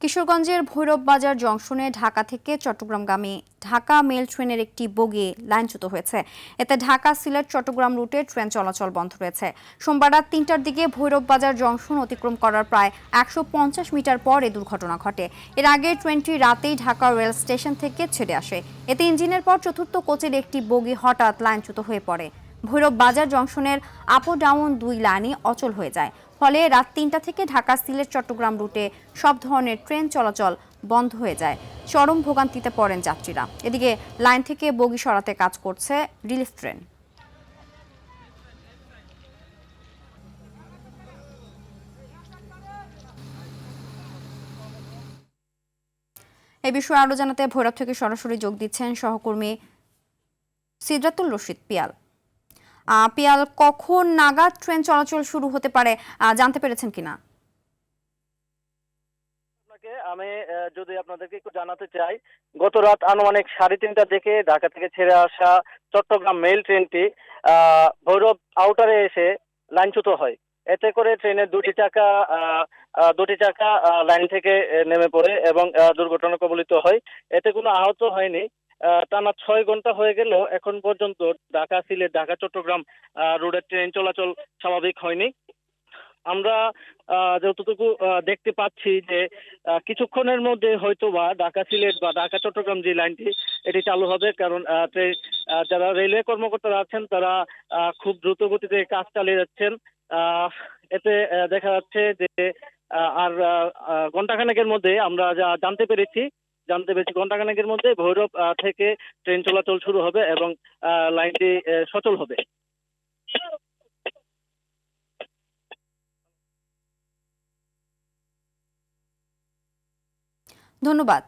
কিশোরগঞ্জের ভৈরব বাজার জংশনে ঢাকা থেকে চট্টগ্রামগামী ঢাকা মেল ট্রেনের একটি বগি লাইনচ্যুত হয়েছে। এতে ঢাকা সিলেট চট্টগ্রাম রুটে ট্রেন চলাচল বন্ধ রয়েছে। সোমবার রাত ৩টার দিকে ভৈরব বাজার জংশন অতিক্রম করার প্রায় ১৫০ মিটার পর এ দুর্ঘটনা ঘটে। এর আগে ট্রেনটি রাতেই ঢাকা রেল স্টেশন থেকে ছেড়ে আসে। এতে ইঞ্জিনের পর চতুর্থ কোচের একটি বগি হঠাৎ লাইনচ্যুত হয়ে পড়ে। ভৈরব বাজার জংশনের আপ ও ডাউন দুই লাইনই অচল হয়ে যায়। ফলে রাত ৩টা থেকে ঢাকা সিলেট চট্টগ্রাম রুটে সব ধরনের ট্রেন চলাচল বন্ধ হয়ে যায়। চরম ভোগান্তিতে পড়েন যাত্রীরা। এদিকে লাইন থেকে বগি সরাতে কাজ করছে রিলিফ ট্রেন। এ বিষয়ে আরো জানাতে ভৈরব থেকে সরাসরি যোগ দিচ্ছেন সহকর্মী সিদরাতুল রশিদ পিয়াল। পিয়াল, কখন নাগাদ ট্রেন চলাচল শুরু হতে পারে জানতে পেরেছেন কিনা? আমি যদি আপনাদেরকে একটু জানাতে চাই, গত রাত আনুমানিক 3:30টার দিকে ঢাকা থেকে ছেড়ে আসা চট্টগ্রাম মেল ট্রেনটি ভৈরব আউটারে এসে লাইনচ্যুত হয়। এতে করে ট্রেনের দুটি চাকা লাইন থেকে নেমে পড়ে এবং দুর্ঘটনা কবলিত হয়। এতে কোনো আহত হয়নি। টানা 6 ঘন্টা হয়ে গেলেও এখন পর্যন্ত ঢাকা সিলেট ঢাকা চট্টগ্রাম রোডের ট্রেন চলাচল স্বাভাবিক হয়নি। আমরা যতটুকু দেখতে পাচ্ছি যে কিছুক্ষণের মধ্যে হয়তোবা ঢাকা সিলেট বা ঢাকা চট্টগ্রাম যে লাইনটি এটি চালু হবে, কারণ যারা রেলওয়ে কর্মকর্তারা আছেন তারা খুব দ্রুত গতিতে কাজ চালিয়ে যাচ্ছেন। এতে দেখা যাচ্ছে যে আর ঘন্টাখানেকের মধ্যে আমরা যা জানতে পেরেছি ঘন্টাখানেকের মধ্যে ভৈরব থেকে ট্রেন চলাচল শুরু হবে এবং লাইনটি সচল হবে। ধন্যবাদ।